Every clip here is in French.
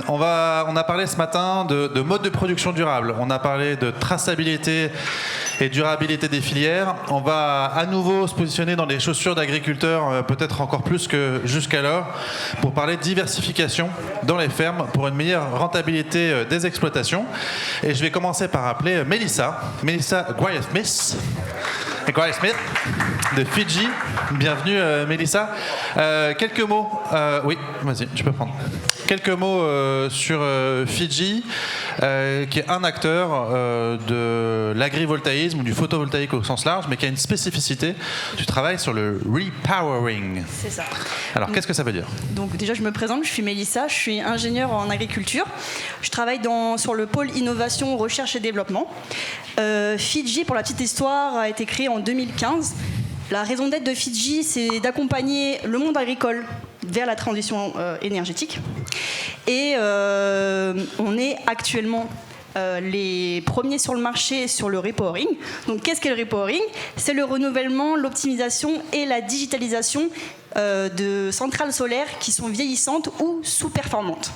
On a parlé ce matin de mode de production durable, on a parlé de traçabilité et durabilité des filières. On va à nouveau se positionner dans les chaussures d'agriculteurs, peut-être encore plus que jusqu'alors, pour parler de diversification dans les fermes pour une meilleure rentabilité des exploitations. Et je vais commencer par appeler Melissa Guyer-Smith. De Fidji. Bienvenue Melissa. Quelques mots. Oui, vas-y, tu peux prendre. Quelques mots sur Fidji, qui est un acteur de l'agrivoltaïsme ou du photovoltaïque au sens large, mais qui a une spécificité. Tu travailles sur le repowering. C'est ça. Alors, qu'est-ce que ça veut dire ? Donc déjà, je me présente, je suis Melissa, je suis ingénieure en agriculture. Je travaille sur le pôle innovation, recherche et développement. Fidji, pour la petite histoire, a été créé en 2015. La raison d'être de Fidji, c'est d'accompagner le monde agricole vers la transition énergétique. Et on est actuellement les premiers sur le marché sur le repowering. Donc qu'est-ce qu'est le repowering ? C'est le renouvellement, l'optimisation et la digitalisation de centrales solaires qui sont vieillissantes ou sous-performantes.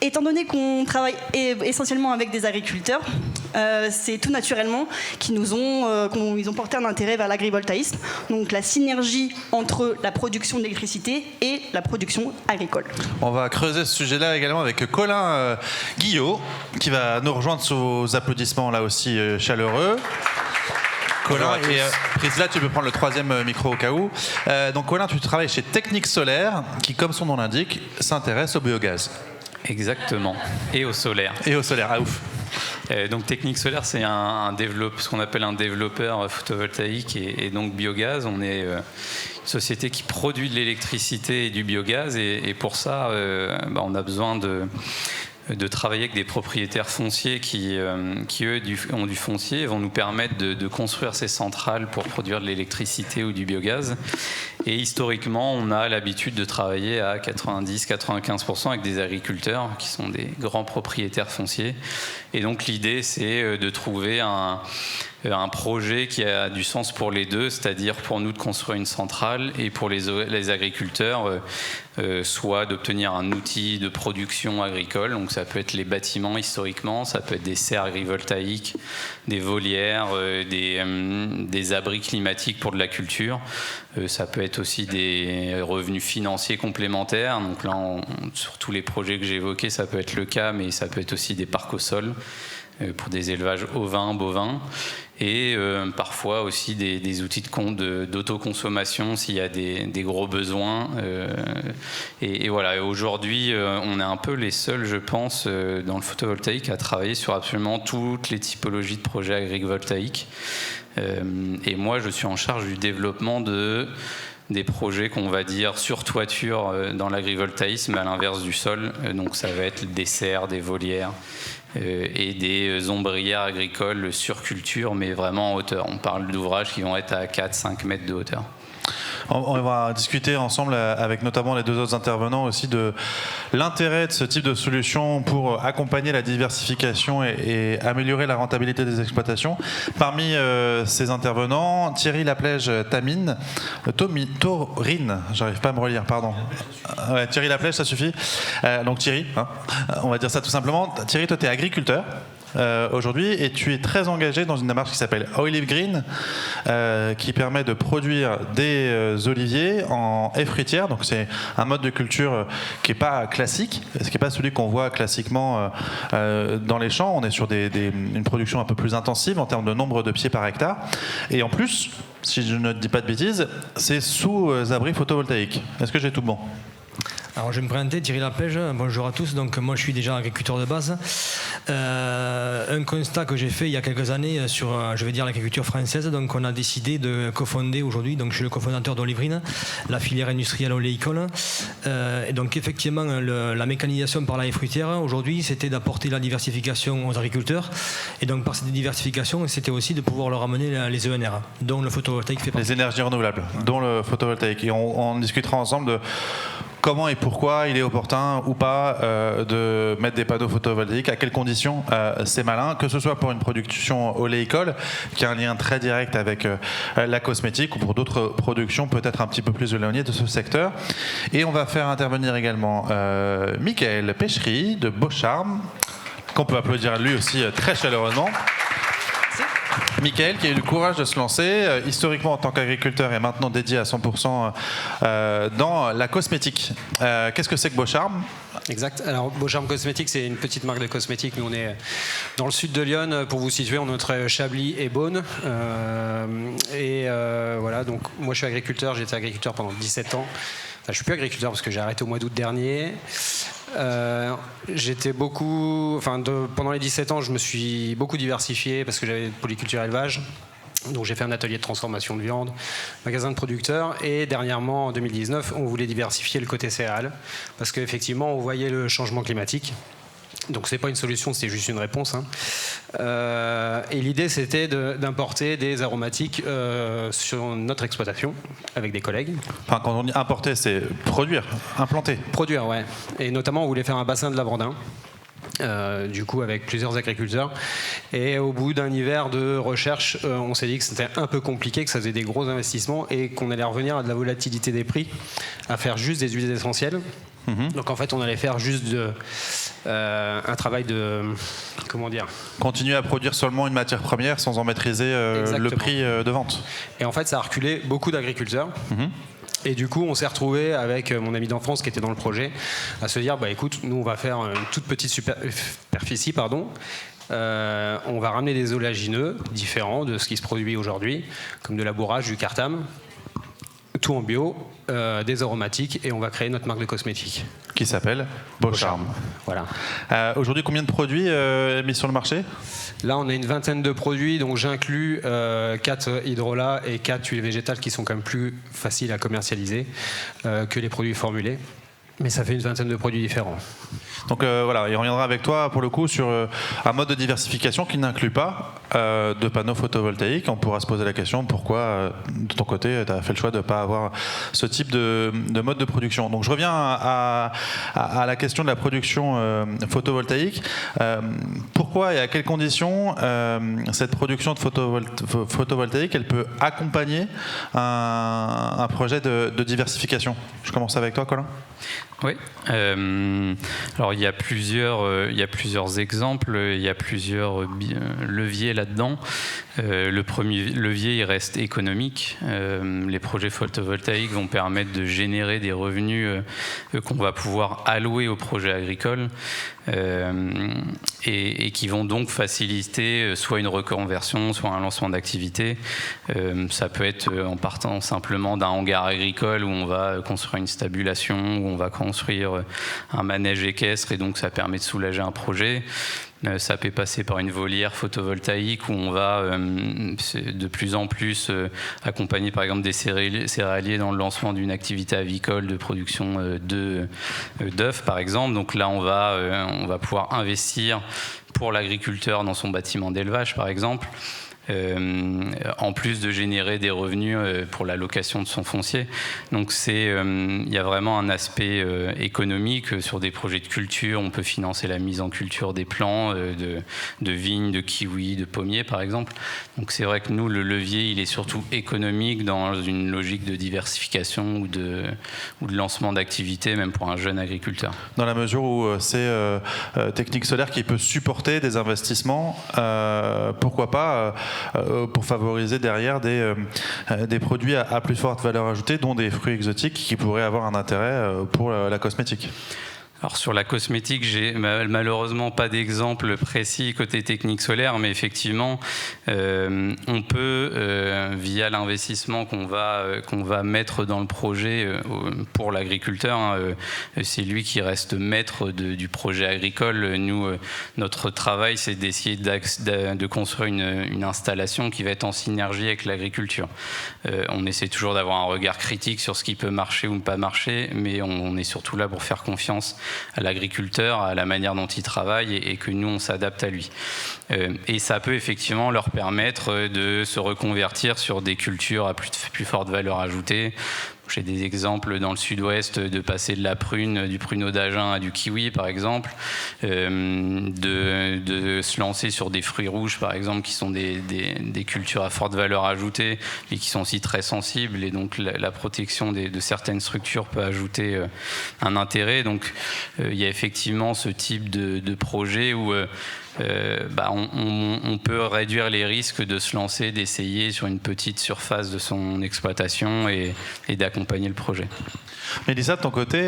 Étant donné qu'on travaille essentiellement avec des agriculteurs, c'est tout naturellement qu'ils ont porté un intérêt vers l'agrivoltaïsme, donc la synergie entre la production d'électricité et la production agricole. On va creuser ce sujet-là également avec Colin Guillot, qui va nous rejoindre sous vos applaudissements là aussi chaleureux. Colin, et Priscilla, tu peux prendre le troisième micro au cas où. Donc Colin, tu travailles chez Technique Solaire, qui, comme son nom l'indique, s'intéresse au biogaz. Exactement, et au solaire. Et au solaire, ah ouf. Donc Technique Solaire, c'est ce qu'on appelle un développeur photovoltaïque et donc biogaz. On est une société qui produit de l'électricité et du biogaz, et pour ça, on a besoin de travailler avec des propriétaires fonciers qui eux, ont du foncier et vont nous permettre de construire ces centrales pour produire de l'électricité ou du biogaz. Et historiquement, on a l'habitude de travailler à 90-95% avec des agriculteurs qui sont des grands propriétaires fonciers. Et donc l'idée, c'est de trouver un projet qui a du sens pour les deux, c'est-à-dire pour nous de construire une centrale et pour les agriculteurs, soit d'obtenir un outil de production agricole. Donc ça peut être les bâtiments historiquement, ça peut être des serres agrivoltaïques, des volières, des abris climatiques pour de la culture. Ça peut être aussi des revenus financiers complémentaires. Donc là, sur tous les projets que j'ai évoqués, ça peut être le cas, mais ça peut être aussi des parcs au sol pour des élevages ovins, bovins, et parfois aussi des outils d'autoconsommation s'il y a des gros besoins. Et voilà, aujourd'hui, on est un peu les seuls, je pense, dans le photovoltaïque à travailler sur absolument toutes les typologies de projets agrivoltaïques. Et moi, je suis en charge du développement des projets qu'on va dire sur toiture dans l'agrivoltaïsme, à l'inverse du sol. Donc ça va être des serres, des volières et des ombrières agricoles sur culture, mais vraiment en hauteur. On parle d'ouvrages qui vont être à 4-5 mètres de hauteur. On va discuter ensemble avec notamment les deux autres intervenants aussi de l'intérêt de ce type de solution pour accompagner la diversification et améliorer la rentabilité des exploitations. Parmi ces intervenants, Thierry Laplège-Taurine, j'arrive pas à me relire, pardon. Ouais, Thierry Laplège, ça suffit. Donc Thierry, on va dire ça tout simplement. Thierry, toi tu es agriculteur. Aujourd'hui, et tu es très engagé dans une démarche qui s'appelle Olive Green, qui permet de produire des oliviers en haies fruitières. Donc c'est un mode de culture qui n'est pas classique, qui n'est pas celui qu'on voit classiquement dans les champs. On est sur une production un peu plus intensive en termes de nombre de pieds par hectare. Et en plus, si je ne dis pas de bêtises, c'est sous abri photovoltaïque. Est-ce que j'ai tout bon ? Alors je vais me présenter, Thierry Laplège, bonjour à tous. Donc moi je suis déjà agriculteur de base. Un constat que j'ai fait il y a quelques années sur, je vais dire, l'agriculture française. Donc on a décidé de cofonder aujourd'hui, donc je suis le cofondateur d'Olive Green, la filière industrielle oléicole. Et donc effectivement la mécanisation par la haie fruitière aujourd'hui, c'était d'apporter la diversification aux agriculteurs. Et donc par cette diversification, c'était aussi de pouvoir leur amener les ENR, dont le photovoltaïque fait partie. Les énergies renouvelables, dont le photovoltaïque. Et on discutera ensemble de comment et pourquoi il est opportun ou pas de mettre des panneaux photovoltaïques, à quelles conditions c'est malin, que ce soit pour une production oléicole, qui a un lien très direct avec la cosmétique, ou pour d'autres productions peut-être un petit peu plus éloignées de ce secteur. Et on va faire intervenir également Michael Péchery de Beaucharme, qu'on peut applaudir lui aussi très chaleureusement. Michael qui a eu le courage de se lancer, historiquement en tant qu'agriculteur et maintenant dédié à 100% dans la cosmétique. Qu'est-ce que c'est que Beaucharme ? Exact. Alors Beaucharme Cosmétiques, c'est une petite marque de cosmétiques. Nous, on est dans le sud de Lyon. Pour vous situer, on est entre Chablis et Beaune. Voilà. Donc moi, je suis agriculteur. J'ai été agriculteur pendant 17 ans. Enfin, je suis plus agriculteur parce que j'ai arrêté au mois d'août dernier. Pendant les 17 ans, je me suis beaucoup diversifié parce que j'avais polyculture élevage. Donc j'ai fait un atelier de transformation de viande, magasin de producteurs, et dernièrement, en 2019, on voulait diversifier le côté céréales parce qu'effectivement, on voyait le changement climatique. Donc c'est pas une solution, c'est juste une réponse. Et l'idée, c'était d'importer des aromatiques sur notre exploitation avec des collègues. Enfin, quand on dit importer, c'est produire, implanter. Produire, ouais. Et notamment, on voulait faire un bassin de lavandin. Du coup avec plusieurs agriculteurs, et au bout d'un hiver de recherche, on s'est dit que c'était un peu compliqué, que ça faisait des gros investissements et qu'on allait revenir à de la volatilité des prix, à faire juste des huiles essentielles. Donc en fait on allait faire juste un travail de, comment dire, continuer à produire seulement une matière première sans en maîtriser le prix de vente. Et en fait ça a reculé beaucoup d'agriculteurs. Et du coup, on s'est retrouvé avec mon ami d'enfance qui était dans le projet à se dire, écoute, nous on va faire une toute petite superficie, on va ramener des oléagineux différents de ce qui se produit aujourd'hui, comme de la bourrage, du cartam, tout en bio, des aromatiques, et on va créer notre marque de cosmétiques. Qui s'appelle Beaucharme. Voilà. Aujourd'hui, combien de produits mis sur le marché ? Là, on a une vingtaine de produits, donc j'inclus 4 hydrolats et 4 huiles végétales qui sont quand même plus faciles à commercialiser que les produits formulés. Mais ça fait une vingtaine de produits différents. Donc voilà, et on reviendra avec toi pour le coup sur un mode de diversification qui n'inclut pas de panneaux photovoltaïques. On pourra se poser la question pourquoi de ton côté tu as fait le choix de ne pas avoir ce type de mode de production. Donc je reviens à la question de la production photovoltaïque. Pourquoi et à quelles conditions cette production de photovoltaïque elle peut accompagner un projet de diversification ? Je commence avec toi, Colin. Oui. Alors il y a plusieurs exemples, il y a plusieurs leviers là-dedans. Le premier levier, il reste économique. Les projets photovoltaïques vont permettre de générer des revenus qu'on va pouvoir allouer aux projets agricoles et qui vont donc faciliter soit une reconversion, soit un lancement d'activité. Ça peut être en partant simplement d'un hangar agricole où on va construire une stabulation, où on va construire un manège équestre, et donc ça permet de soulager un projet. Ça peut passer par une volière photovoltaïque où on va de plus en plus accompagner par exemple des céréaliers dans le lancement d'une activité avicole de production d'œufs par exemple. Donc là on va pouvoir investir pour l'agriculteur dans son bâtiment d'élevage par exemple. En plus de générer des revenus pour la location de son foncier. Donc il y a vraiment un aspect économique sur des projets de culture. On peut financer la mise en culture des plants de vignes, de kiwis, de pommiers par exemple. Donc c'est vrai que nous, le levier, il est surtout économique dans une logique de diversification ou de lancement d'activité, même pour un jeune agriculteur. Dans la mesure où c'est Technique Solaire qui peut supporter des investissements, pourquoi pas pour favoriser derrière des produits à plus forte valeur ajoutée, dont des fruits exotiques qui pourraient avoir un intérêt pour la cosmétique. Alors sur la cosmétique, j'ai malheureusement pas d'exemple précis côté Technique Solaire, mais effectivement, on peut, via l'investissement qu'on va mettre dans le projet pour l'agriculteur, c'est lui qui reste maître du projet agricole. Nous, notre travail, c'est d'essayer de construire une installation qui va être en synergie avec l'agriculture. On essaie toujours d'avoir un regard critique sur ce qui peut marcher ou ne pas marcher, mais on est surtout là pour faire confiance à l'agriculteur, à la manière dont il travaille et que nous, on s'adapte à lui. Et ça peut effectivement leur permettre de se reconvertir sur des cultures à plus forte valeur ajoutée. J'ai des exemples dans le sud-ouest de passer de la prune, du pruneau d'Agen à du kiwi par exemple, de se lancer sur des fruits rouges par exemple qui sont des cultures à forte valeur ajoutée et qui sont aussi très sensibles, et donc la protection de certaines structures peut ajouter un intérêt. Donc il y a effectivement ce type de projet où on peut réduire les risques de se lancer, d'essayer sur une petite surface de son exploitation et d'accompagner le projet. Mélissa, de ton côté,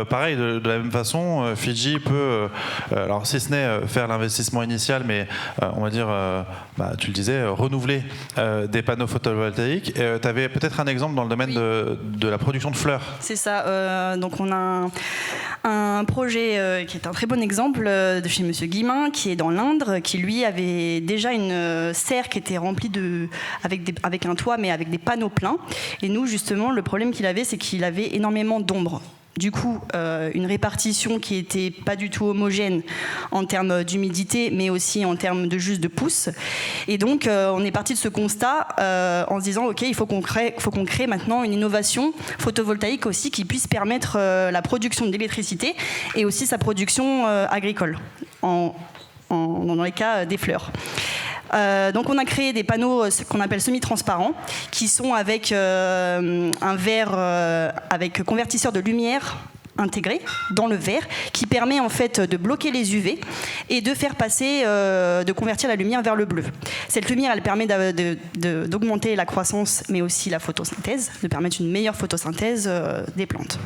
pareil, de la même façon, Fidji peut, alors si ce n'est faire l'investissement initial, mais on va dire, tu le disais, renouveler des panneaux photovoltaïques. Tu avais peut-être un exemple dans le domaine de la production de fleurs. C'est ça. Donc on a un projet qui est un très bon exemple de chez Monsieur Guillemin, qui est dans l'Indre, qui lui avait déjà une serre qui était remplie avec un toit, mais avec des panneaux pleins. Et nous, justement, le problème qu'il avait, c'est qu'il avait énormément d'ombre. Du coup, une répartition qui n'était pas du tout homogène en termes d'humidité, mais aussi en termes de pousse. Et donc, on est parti de ce constat en se disant, OK, il faut qu'on crée maintenant une innovation photovoltaïque aussi qui puisse permettre la production d'électricité et aussi sa production agricole, dans les cas des fleurs. Donc on a créé des panneaux ce qu'on appelle semi-transparents, qui sont avec un verre avec convertisseur de lumière intégré dans le verre, qui permet en fait de bloquer les UV et de faire passer, de convertir la lumière vers le bleu. Cette lumière, elle permet d'augmenter la croissance, mais aussi la photosynthèse, de permettre une meilleure photosynthèse des plantes.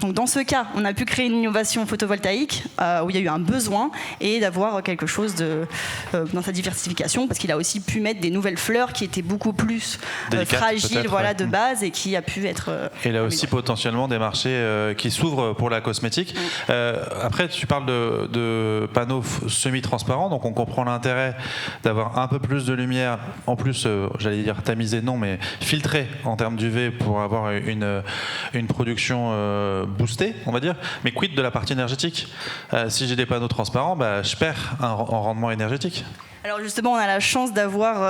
Donc dans ce cas, on a pu créer une innovation photovoltaïque où il y a eu un besoin et d'avoir quelque chose dans sa diversification, parce qu'il a aussi pu mettre des nouvelles fleurs qui étaient beaucoup plus fragiles, de base, et qui a pu être et là aussi potentiellement des marchés qui s'ouvrent pour la cosmétique. Après, tu parles de panneaux semi-transparents, donc on comprend l'intérêt d'avoir un peu plus de lumière, en plus, j'allais dire tamisée, non, mais filtrée en termes d'UV pour avoir une production boostée, on va dire. Mais quid de la partie énergétique ? Si j'ai des panneaux transparents, je perds en rendement énergétique. Alors justement, on a la chance d'avoir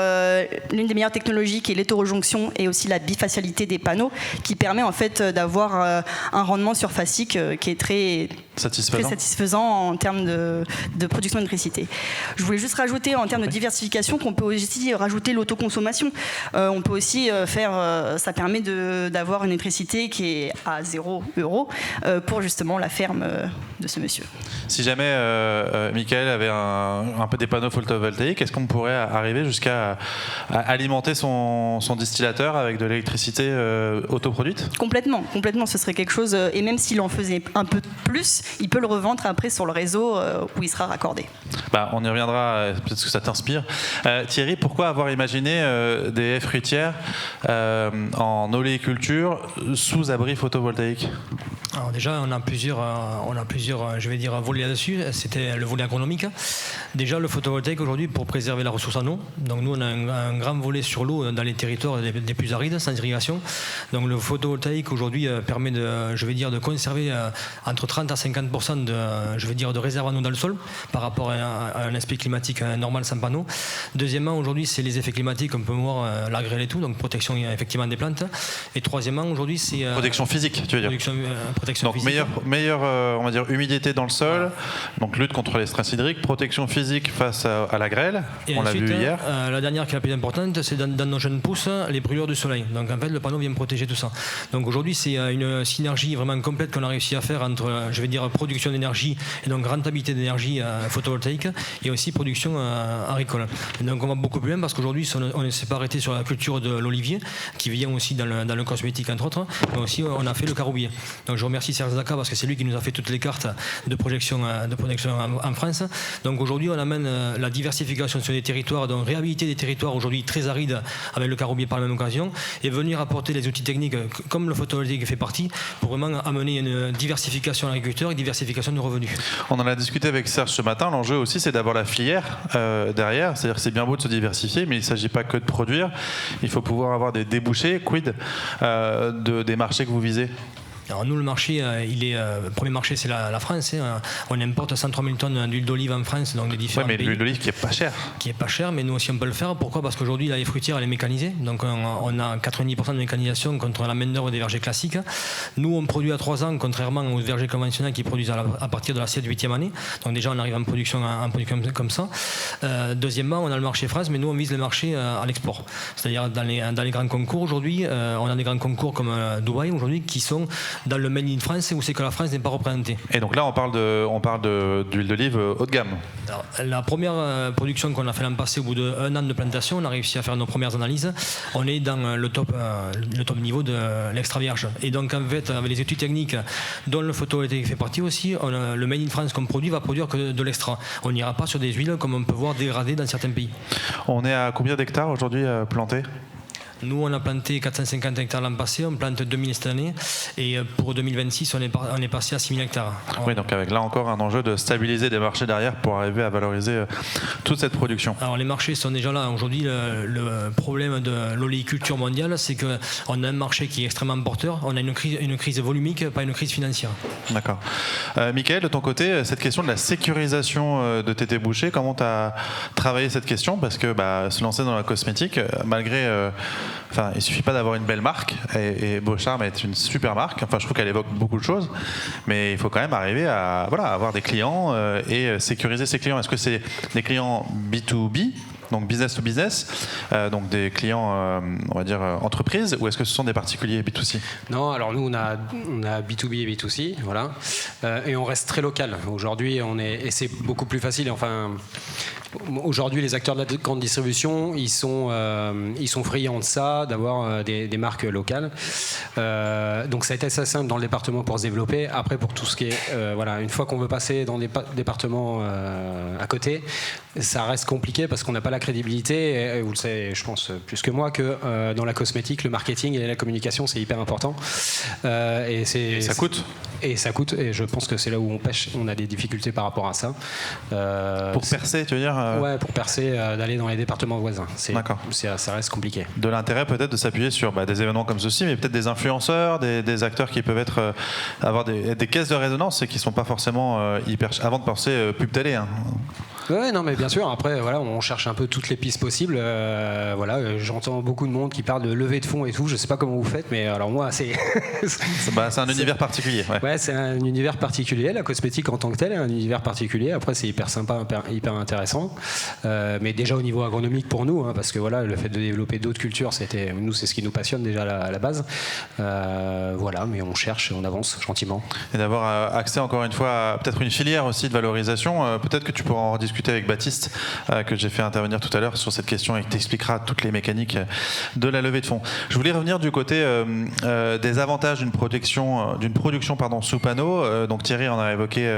l'une des meilleures technologies qui est l'hétérojonction et aussi la bifacialité des panneaux, qui permet en fait d'avoir un rendement surfacique qui est très satisfaisant en termes de production d'électricité. Je voulais juste rajouter en termes de diversification qu'on peut aussi rajouter l'autoconsommation. On peut aussi ça permet d'avoir une électricité qui est à 0 € pour justement la ferme de ce monsieur. Si jamais Michael avait un peu des panneaux photovoltaïques, est-ce qu'on pourrait arriver jusqu'à alimenter son distillateur avec de l'électricité autoproduite ? Complètement, ce serait quelque chose, et même s'il en faisait un peu plus, il peut le revendre après sur le réseau où il sera raccordé. On y reviendra, peut-être que ça t'inspire. Thierry, pourquoi avoir imaginé des haies fruitières en oléiculture sous abri photovoltaïque ? Alors déjà, on a plusieurs, je vais dire, volets là-dessus. C'était le volet agronomique. Déjà, le photovoltaïque aujourd'hui pour préserver la ressource en eau. Donc nous, on a un grand volet sur l'eau dans les territoires les plus arides, sans irrigation. Donc le photovoltaïque aujourd'hui permet de conserver entre 30 à 50% de réserve en eau dans le sol par rapport à un aspect climatique normal sans panneau. Deuxièmement, aujourd'hui, c'est les effets climatiques, on peut voir la grêle et tout, donc protection effectivement des plantes. Et troisièmement, aujourd'hui, c'est protection physique, tu veux dire. Protection donc physique. meilleure on va dire humidité dans le sol, donc lutte contre les stress hydriques, protection physique face à la grêle, et on ensuite, l'a vu hier. La dernière qui est la plus importante, c'est dans nos jeunes pousses, les brûlures du soleil. Donc en fait, le panneau vient protéger tout ça. Donc aujourd'hui, c'est une synergie vraiment complète qu'on a réussi à faire entre, production d'énergie et donc rentabilité d'énergie photovoltaïque et aussi production agricole. Et donc on va beaucoup plus loin parce qu'aujourd'hui, on ne s'est pas arrêté sur la culture de l'olivier qui vient aussi dans le cosmétique entre autres, mais aussi on a fait le caroubier. Donc je remercie Serge Zaka parce que c'est lui qui nous a fait toutes les cartes de projection en France. Donc aujourd'hui, on amène la diversification sur les territoires, donc réhabiliter des territoires aujourd'hui très arides avec le caroubier par la même occasion et venir apporter les outils techniques comme le photovoltaïque fait partie pour vraiment amener une diversification à l'agriculteur et diversification de revenus. On en a discuté avec Serge ce matin. L'enjeu aussi, c'est d'avoir la filière derrière. C'est-à-dire que c'est bien beau de se diversifier, mais il ne s'agit pas que de produire. Il faut pouvoir avoir des débouchés. Quid des marchés que vous visez ? Alors nous, le marché, le premier marché, c'est la France. On importe 103 000 tonnes d'huile d'olive en France, donc des différents pays. Mais l'huile d'olive qui est pas chère. Qui est pas chère, mais nous aussi on peut le faire. Pourquoi ? Parce qu'aujourd'hui, la haie fruitière, elle est mécanisée. Donc on a 90% de mécanisation contre la main-d'œuvre des vergers classiques. Nous, on produit à 3 ans, contrairement aux vergers conventionnels qui produisent à partir de la 7-8e année. Donc déjà, on arrive en production comme ça. Deuxièmement, on a le marché France, mais nous, on vise le marché à l'export. C'est-à-dire dans les grands concours aujourd'hui, on a des grands concours comme Dubaï aujourd'hui qui sont dans le Made in France où c'est que la France n'est pas représentée. Et donc là, on parle d'huile d'olive haut de gamme. Alors, la première production qu'on a fait l'an passé, au bout d'1 an de plantation, on a réussi à faire nos premières analyses. On est dans le top niveau de l'extra vierge. Et donc en fait, avec les études techniques dont le photovoltaïque fait partie aussi, le Made in France qu'on produit va produire que de l'extra. On n'ira pas sur des huiles comme on peut voir dégradées dans certains pays. On est à combien d'hectares aujourd'hui plantés ? Nous, on a planté 450 hectares l'an passé, on plante 2000 cette année, et pour 2026, on est passé à 6000 hectares. Oui, donc avec là encore un enjeu de stabiliser des marchés derrière pour arriver à valoriser toute cette production. Alors les marchés sont déjà là. Aujourd'hui, le problème de l'oléiculture mondiale, c'est qu'on a un marché qui est extrêmement porteur, on a une crise volumique, pas une crise financière. D'accord. Mickaël, de ton côté, cette question de la sécurisation de TT Boucher, comment tu as travaillé cette question ? Parce que se lancer dans la cosmétique, malgré... il ne suffit pas d'avoir une belle marque, et Beaucharme est une super marque. Enfin, je trouve qu'elle évoque beaucoup de choses, mais il faut quand même arriver à avoir des clients et sécuriser ses clients. Est-ce que c'est des clients B2B, donc business to business, donc des clients, on va dire, entreprises, ou est-ce que ce sont des particuliers B2C ? Non, alors nous, on a B2B et B2C, voilà, et on reste très local. Aujourd'hui, et c'est beaucoup plus facile, enfin... Aujourd'hui, les acteurs de la grande distribution, ils sont friands de ça, d'avoir des marques locales. Donc ça a été assez simple dans le département pour se développer. Après, pour tout ce qui est... une fois qu'on veut passer dans des départements à côté, ça reste compliqué parce qu'on n'a pas la crédibilité. Et vous le savez, je pense, plus que moi, que dans la cosmétique, le marketing et la communication, c'est hyper important. Et ça coûte. Et ça coûte. Et je pense que c'est là où on pêche. On a des difficultés par rapport à ça. Pour percer, tu veux dire ? Ouais, pour percer, d'aller dans les départements voisins. D'accord. Ça reste compliqué. De l'intérêt peut-être de s'appuyer sur des événements comme ceci, mais peut-être des influenceurs, des acteurs qui peuvent avoir des caisses de résonance et qui ne sont pas forcément hyper... Avant de penser pub télé. Hein. Oui, non, mais bien sûr. Après, on cherche un peu toutes les pistes possibles. J'entends beaucoup de monde qui parle de levée de fonds et tout. Je ne sais pas comment vous faites, mais alors moi, c'est... c'est un univers particulier. Ouais, c'est un univers particulier. La cosmétique en tant que telle est un univers particulier. Après, c'est hyper sympa, hyper intéressant. Mais déjà au niveau agronomique pour nous, parce que le fait de développer d'autres cultures, c'est ce qui nous passionne déjà à la base. Mais on cherche et on avance gentiment. Et d'avoir accès encore une fois à peut-être une filière aussi de valorisation. Peut-être que tu pourras en discuter avec Baptiste, que j'ai fait intervenir tout à l'heure sur cette question et qui t'expliquera toutes les mécaniques de la levée de fonds. Je voulais revenir du côté des avantages d'une production sous panneau. Donc Thierry en a évoqué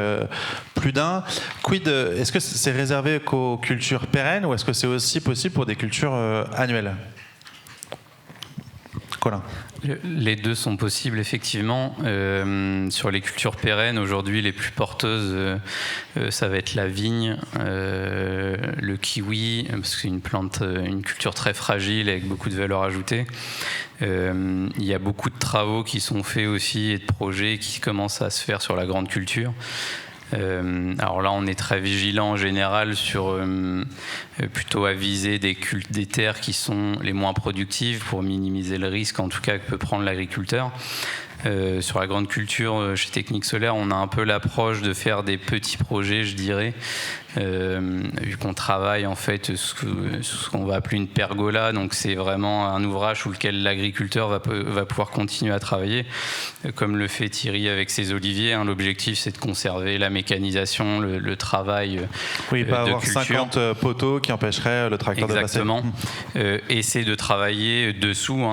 plus d'un. Quid, est-ce que c'est réservé qu'aux cultures pérennes ou est-ce que c'est aussi possible pour des cultures annuelles ? Colin. Les deux sont possibles, effectivement. Sur les cultures pérennes, aujourd'hui, les plus porteuses, ça va être la vigne, le kiwi, parce que c'est une culture très fragile avec beaucoup de valeur ajoutée. Il y a beaucoup de travaux qui sont faits aussi et de projets qui commencent à se faire sur la grande culture. Alors là, on est très vigilant en général sur plutôt à viser des terres qui sont les moins productives pour minimiser le risque, en tout cas, que peut prendre l'agriculteur. Sur la grande culture, chez Technique Solaire, on a un peu l'approche de faire des petits projets, je dirais, vu qu'on travaille en fait ce qu'on va appeler une pergola, donc c'est vraiment un ouvrage sous lequel l'agriculteur va pouvoir continuer à travailler, comme le fait Thierry avec ses oliviers. L'objectif, c'est de conserver la mécanisation, le travail pas de avoir culture. 50 poteaux qui empêcheraient le tracteur de passer. Exactement. Et c'est de travailler dessous.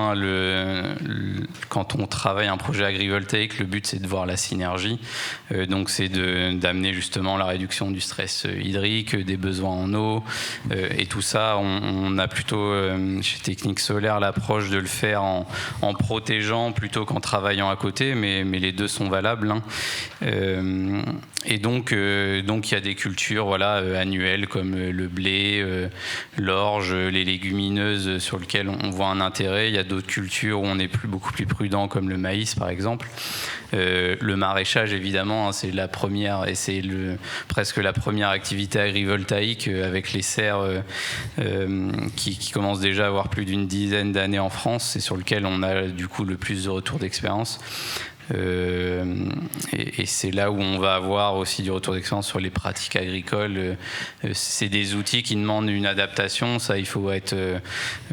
Quand on travaille un projet agrivoltaïque, le but, c'est de voir la synergie. Donc c'est d'amener justement la réduction du stress hydrique, des besoins en eau, et tout ça, on a plutôt chez Technique Solaire l'approche de le faire en protégeant plutôt qu'en travaillant à côté, mais les deux sont valables, hein. Et donc il y a des cultures annuelles comme le blé, l'orge, les légumineuses sur lesquelles on voit un intérêt. Il y a d'autres cultures où on est beaucoup plus prudent comme le maïs par exemple. Le maraîchage évidemment, hein, c'est la première et c'est presque la première activité agrivoltaïque avec les serres qui commencent déjà à avoir plus d'une dizaine d'années en France et sur lequel on a du coup le plus de retours d'expérience. Et c'est là où on va avoir aussi du retour d'expérience sur les pratiques agricoles. C'est des outils qui demandent une adaptation, ça il faut être,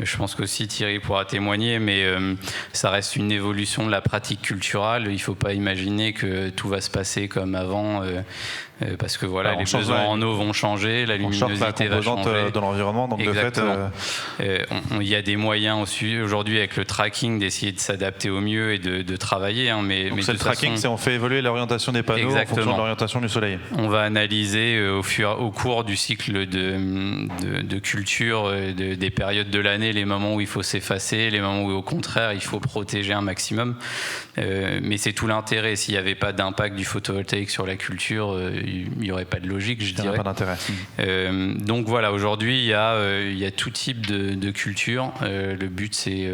je pense qu'aussi Thierry pourra témoigner, mais ça reste une évolution de la pratique culturelle. Il ne faut pas imaginer que tout va se passer comme avant, parce que les besoins en eau vont changer, la luminosité va changer de l'environnement, donc exactement. De fait il y a des moyens aussi aujourd'hui avec le tracking d'essayer de s'adapter au mieux et de travailler, hein, mais c'est le tracking, c'est on fait évoluer l'orientation des panneaux en fonction de l'orientation du soleil. On va analyser au cours du cycle de culture des périodes de l'année les moments où il faut s'effacer, les moments où au contraire il faut protéger un maximum, mais c'est tout l'intérêt. S'il n'y avait pas d'impact du photovoltaïque sur la culture, il n'y aurait pas de logique, je dirais. Pas d'intérêt. Donc aujourd'hui il y a tout type de culture. Le but c'est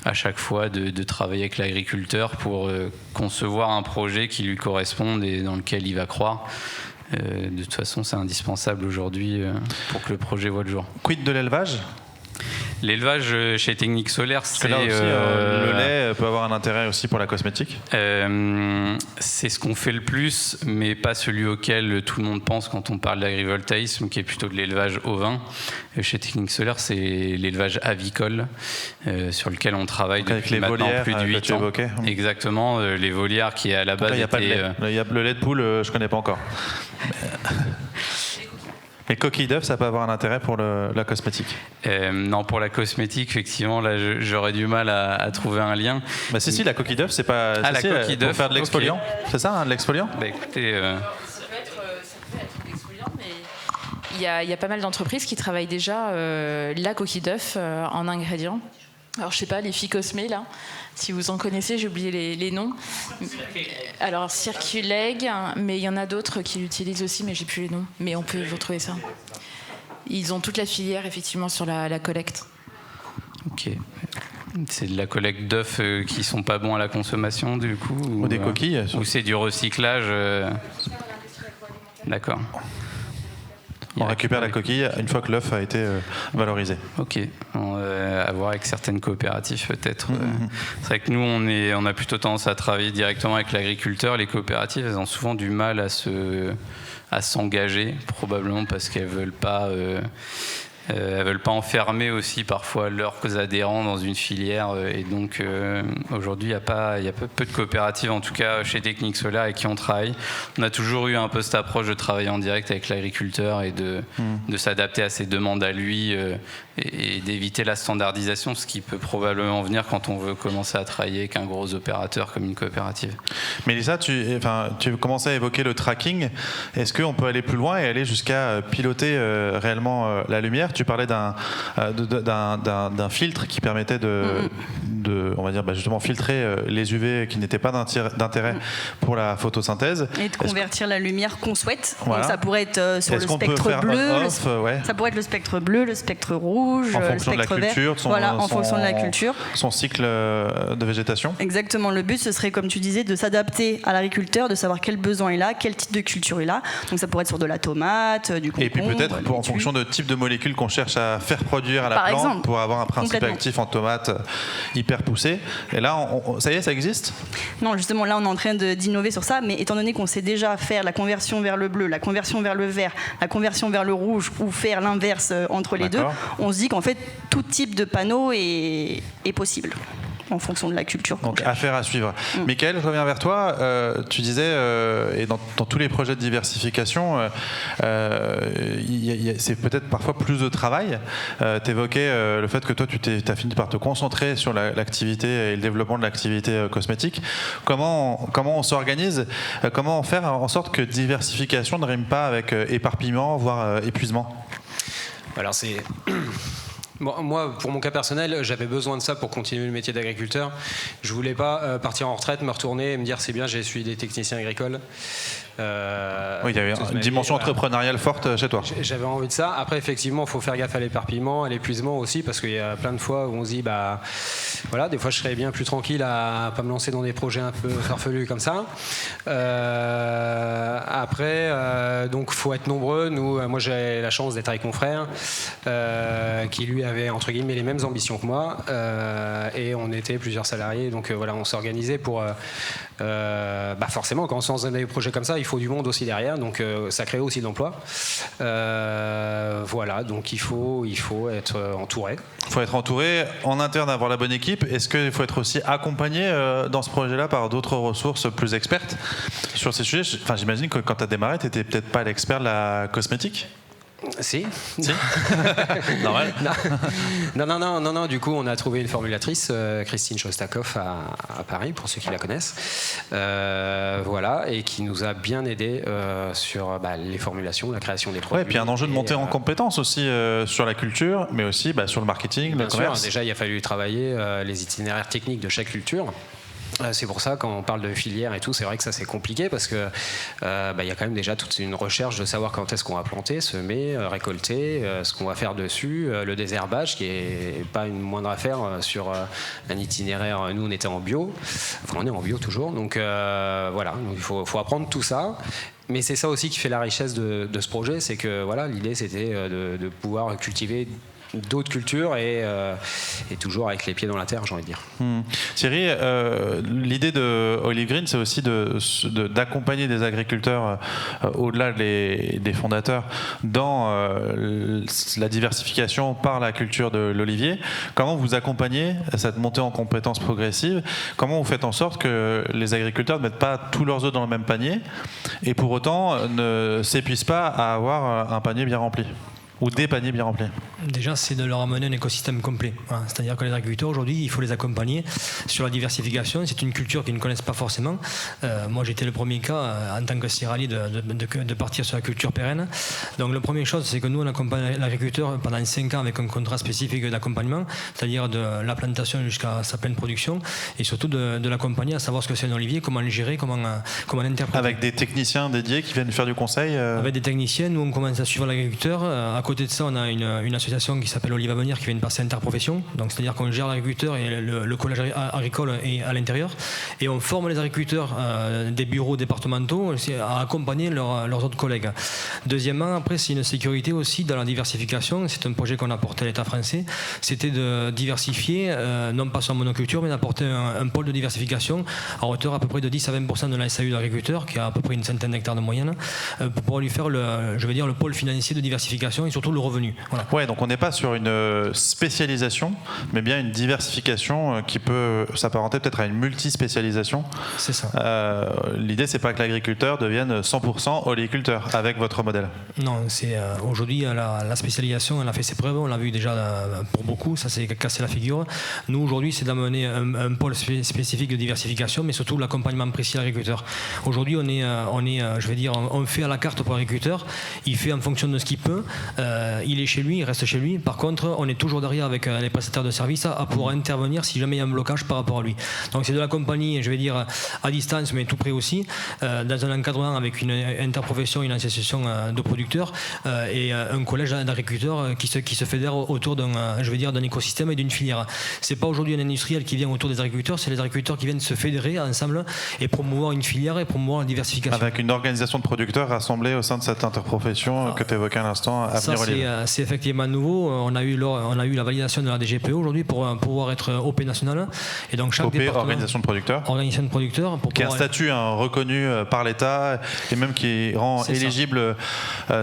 à chaque fois de travailler avec l'agriculteur pour concevoir un projet qui lui corresponde et dans lequel il va croire. De toute façon c'est indispensable aujourd'hui pour que le projet voit le jour. Quid de l'élevage ? L'élevage chez Technique Solaire, c'est là aussi, le lait peut avoir un intérêt aussi pour la cosmétique. C'est ce qu'on fait le plus, mais pas celui auquel tout le monde pense quand on parle d'agrivoltaïsme, qui est plutôt de l'élevage ovin. Chez Technique Solaire, c'est l'élevage avicole, sur lequel on travaille depuis maintenant plus de 8 ans. Exactement, les volières qui à la base il n'y a pas de lait. Il y a le lait de poule, je ne connais pas encore. Et coquille d'œuf, ça peut avoir un intérêt pour la cosmétique ? Non, pour la cosmétique, effectivement, là, j'aurais du mal à trouver un lien. Bah si, la coquille d'œuf, c'est pas... la coquille d'œuf, pour faire de l'exfoliant, okay. C'est ça, hein, de l'exfoliant ? Bah écoutez... Ça peut être de l'exfoliant, mais il y a pas mal d'entreprises qui travaillent déjà la coquille d'œuf en ingrédients. Alors, je sais pas, les filles Cosmé, là, si vous en connaissez, j'ai oublié les noms. Alors, Circuleg, mais il y en a d'autres qui l'utilisent aussi, mais j'ai plus les noms. Mais on peut vous retrouver ça. Ils ont toute la filière, effectivement, sur la collecte. Ok. C'est de la collecte d'œufs qui sont pas bons à la consommation, du coup ? Ou des coquilles. Ou c'est du recyclage D'accord. On récupère la coquille une fois que l'œuf a été valorisé. Ok, à voir avec certaines coopératives peut-être. C'est vrai que nous, on a plutôt tendance à travailler directement avec l'agriculteur. Les coopératives, elles ont souvent du mal à s'engager, probablement parce qu'elles veulent pas enfermer aussi parfois leurs adhérents dans une filière, et donc aujourd'hui il y a peu de coopératives, en tout cas chez Technique Solaire, avec qui on travaille. On a toujours eu un peu cette approche de travailler en direct avec l'agriculteur et de s'adapter à ses demandes à lui, et d'éviter la standardisation, ce qui peut probablement venir quand on veut commencer à travailler avec un gros opérateur comme une coopérative. Mélissa, tu commençais à évoquer le tracking. Est-ce qu'on peut aller plus loin et aller jusqu'à piloter réellement la lumière ? Tu parlais d'un filtre qui permettait on va dire justement filtrer les UV qui n'étaient pas d'intérêt pour la photosynthèse. Et de convertir la lumière qu'on souhaite. Voilà. Donc ça pourrait être sur le spectre bleu, ça pourrait être le spectre bleu, le spectre rouge, le spectre vert. En fonction de la culture. Son cycle de végétation. Exactement. Le but, ce serait, comme tu disais, de s'adapter à l'agriculteur, de savoir quel besoin il a, quel type de culture il a. Donc ça pourrait être sur de la tomate, du concombre. Et puis peut-être en fonction de type de molécules qu'on cherche à faire produire à la plante, exemple, pour avoir un principe actif en tomate hyper poussé. Et là, ça y est, ça existe ? Non, justement, là, on est en train d'innover sur ça, mais étant donné qu'on sait déjà faire la conversion vers le bleu, la conversion vers le vert, la conversion vers le rouge, ou faire l'inverse entre les deux, on se dit qu'en fait, tout type de panneau est possible. en fonction de la culture. Donc affaire à suivre. Michael, je reviens vers toi. Tu disais, et dans tous les projets de diversification, c'est peut-être parfois plus de travail. Tu évoquais le fait que toi, tu as fini par te concentrer sur l'activité et le développement de l'activité cosmétique. Comment on s'organise? Comment faire en sorte que diversification ne rime pas avec éparpillement, voire épuisement? Alors c'est... Bon, moi, pour mon cas personnel, j'avais besoin de ça pour continuer le métier d'agriculteur. Je voulais pas partir en retraite, me retourner et me dire c'est bien, j'ai suivi des techniciens agricoles. Oui, il y avait une dimension entrepreneuriale forte chez toi. J'avais envie de ça. Après, effectivement, il faut faire gaffe à l'éparpillement, à l'épuisement aussi, parce qu'il y a plein de fois où on se dit, bah, voilà, des fois, je serais bien plus tranquille à pas me lancer dans des projets un peu farfelus comme ça. Après, donc, faut être nombreux. Moi, j'ai la chance d'être avec mon frère, qui lui avait entre guillemets les mêmes ambitions que moi, et on était plusieurs salariés. Donc voilà, on s'organisait pour. Forcément, quand on se lance dans des projets comme ça, il faut du monde aussi derrière, donc ça crée aussi de l'emploi. Voilà, donc il faut être entouré. Il faut être entouré en interne, avoir la bonne équipe. Est-ce qu'il faut être aussi accompagné dans ce projet-là par d'autres ressources plus expertes sur ces sujets? Enfin, j'imagine que quand tu as démarré, tu n'étais peut-être pas l'expert de la cosmétique. Si. Normal. Non. Du coup, on a trouvé une formulatrice, Christine Shostakov à Paris, pour ceux qui la connaissent. Voilà, et qui nous a bien aidé sur les formulations, la création des produits. Ouais, et puis un enjeu de monter en compétences aussi sur la culture, mais aussi sur le marketing, le commerce. Déjà, il a fallu travailler les itinéraires techniques de chaque culture. C'est pour ça, quand on parle de filière et tout, c'est vrai que ça c'est compliqué parce que y a quand même déjà toute une recherche de savoir quand est-ce qu'on va planter, semer, récolter, ce qu'on va faire dessus, le désherbage qui est pas une moindre affaire sur un itinéraire. Nous on était en bio, enfin on est en bio toujours, donc voilà, donc il faut apprendre tout ça. Mais c'est ça aussi qui fait la richesse de ce projet, c'est que voilà, l'idée c'était de pouvoir cultiver d'autres cultures et toujours avec les pieds dans la terre, j'ai envie de dire. Thierry, l'idée de Olive Green, c'est aussi d'accompagner des agriculteurs au-delà des fondateurs dans la diversification par la culture de l'olivier. Comment vous accompagnez cette montée en compétences progressive? Comment vous faites en sorte que les agriculteurs ne mettent pas tous leurs œufs dans le même panier et pour autant ne s'épuisent pas à avoir un panier bien rempli? Ou des paniers bien remplis? Déjà, c'est de leur amener un écosystème complet. C'est-à-dire que les agriculteurs, aujourd'hui, il faut les accompagner sur la diversification. C'est une culture qu'ils ne connaissent pas forcément. Moi, j'étais le premier cas, en tant que céréalier, de partir sur la culture pérenne. Donc, la première chose, c'est que nous, on accompagne l'agriculteur pendant 5 ans avec un contrat spécifique d'accompagnement, c'est-à-dire de la plantation jusqu'à sa pleine production, et surtout de l'accompagner à savoir ce que c'est un olivier, comment le gérer, comment l'interpréter. Avec des techniciens dédiés qui viennent faire du conseil Avec des techniciens, nous, on commence à suivre l'agriculteur. À côté de ça, on a une association qui s'appelle Olive Avenir qui fait une partie interprofession. Donc, c'est-à-dire qu'on gère l'agriculteur et le collège agricole est à l'intérieur. Et on forme les agriculteurs des bureaux départementaux à accompagner leurs autres collègues. Deuxièmement, après, c'est une sécurité aussi dans la diversification. C'est un projet qu'on a porté à l'État français. C'était de diversifier, non pas sur monoculture, mais d'apporter un pôle de diversification à hauteur à peu près de 10 à 20% de la SAU de l'agriculteur, qui a à peu près une centaine d'hectares de moyenne, pour pouvoir lui faire le pôle financier de diversification et surtout le revenu. Voilà. Ouais, donc on n'est pas sur une spécialisation, mais bien une diversification qui peut s'apparenter peut-être à une multispécialisation. C'est ça. L'idée, c'est pas que l'agriculteur devienne 100% oléiculteur avec votre modèle. Non, c'est aujourd'hui la spécialisation, elle a fait ses preuves. On l'a vu déjà pour beaucoup, ça s'est cassé la figure. Nous aujourd'hui, c'est d'amener un pôle spécifique de diversification, mais surtout l'accompagnement précis à l'agriculteur. Aujourd'hui, on fait à la carte pour l'agriculteur. Il fait en fonction de ce qu'il peut. Il est chez lui, il reste chez lui. Par contre, on est toujours derrière avec les prestataires de services à pouvoir intervenir si jamais il y a un blocage par rapport à lui. Donc c'est de l'accompagner, à distance, mais tout près aussi, dans un encadrement avec une interprofession, une association de producteurs et un collège d'agriculteurs qui se fédère autour d'un écosystème et d'une filière. C'est pas aujourd'hui un industriel qui vient autour des agriculteurs, c'est les agriculteurs qui viennent se fédérer ensemble et promouvoir une filière et promouvoir la diversification. Avec une organisation de producteurs rassemblée au sein de cette interprofession que tu évoquais à l'instant, Avenir Olive. C'est effectivement nouveau. On a eu la validation de la DGPE aujourd'hui pour pouvoir être OP national. Et donc chaque OP, département, organisation de producteurs. Organisation de producteurs. Qui a un statut reconnu par l'État et même qui rend éligible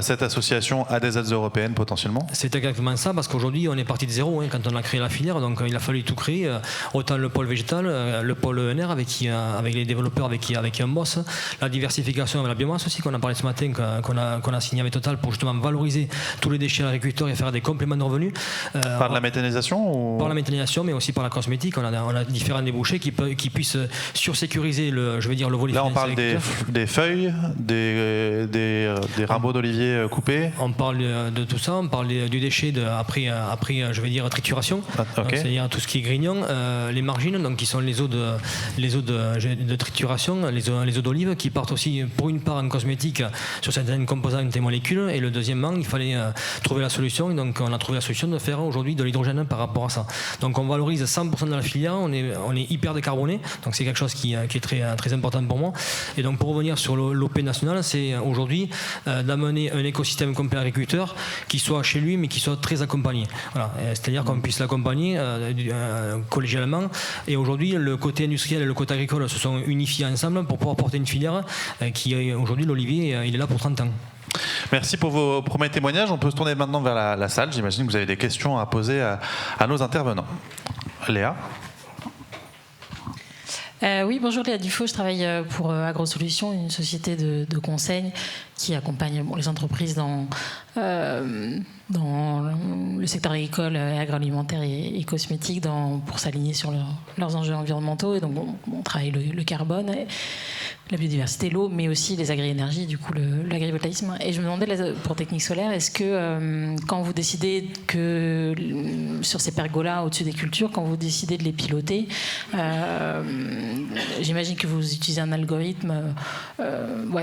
cette association à des aides européennes potentiellement. C'est exactement ça, parce qu'aujourd'hui on est parti de zéro quand on a créé la filière, donc il a fallu tout créer, autant le pôle végétal, le pôle ENR avec les développeurs avec qui on bosse, la diversification avec la biomasse aussi qu'on a parlé ce matin, qu'on a signé avec Total pour justement valoriser tous les déchets agriculteurs et faire des compléments de revenus. Par de la méthanisation ou... Par la méthanisation, mais aussi par la cosmétique. On a différents débouchés qui puissent sursécuriser le volet. Là on parle des feuilles, des rameaux d'olivier coupés. On parle de tout ça, on parle du déchet après trituration. Okay. C'est-à-dire tout ce qui est grignon, les margines, donc qui sont les eaux de trituration, les eaux d'olive qui partent aussi pour une part en cosmétique sur certaines composantes et molécules, et le deuxièmement il fallait trouver la solution, et donc on a trouvé la solution de faire aujourd'hui de l'hydrogène par rapport à ça. Donc on valorise 100% de la filière, on est hyper décarboné, donc c'est quelque chose qui est très, très important pour moi. Et donc pour revenir sur l'OP national, c'est aujourd'hui d'amener un écosystème complet agriculteur qui soit chez lui mais qui soit très accompagné. Voilà. C'est-à-dire qu'on puisse l'accompagner collégialement, et aujourd'hui le côté industriel et le côté agricole se sont unifiés ensemble pour pouvoir porter une filière qui aujourd'hui l'olivier il est là pour 30 ans. Merci pour vos premiers témoignages. On peut se tourner maintenant vers la salle. J'imagine que vous avez des questions à poser à nos intervenants. Léa. Oui, bonjour, Léa Dufaux, je travaille pour AgroSolutions, une société de conseil qui accompagne les entreprises dans le secteur agricole, agroalimentaire et cosmétique pour s'aligner sur leurs enjeux environnementaux. Et donc on travaille le carbone, la biodiversité, l'eau, mais aussi les agri-énergies, du coup l'agrivoltaïsme. Et je me demandais pour Technique Solaire, est-ce que quand vous décidez que sur ces pergolas au-dessus des cultures, quand vous décidez de les piloter, j'imagine que vous utilisez un algorithme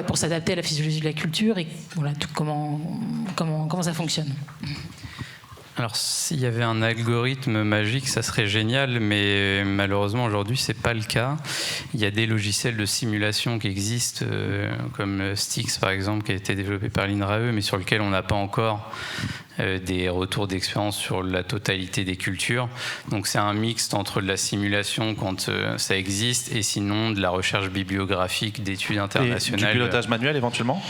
pour s'adapter à la physiologie de la culture, et voilà, comment ça fonctionne. Alors, s'il y avait un algorithme magique, ça serait génial, mais malheureusement, aujourd'hui, ce n'est pas le cas. Il y a des logiciels de simulation qui existent, comme Stix, par exemple, qui a été développé par l'INRAE, mais sur lequel on n'a pas encore des retours d'expérience sur la totalité des cultures. Donc, c'est un mixte entre de la simulation quand ça existe, et sinon de la recherche bibliographique, d'études internationales. Et du pilotage manuel, éventuellement ?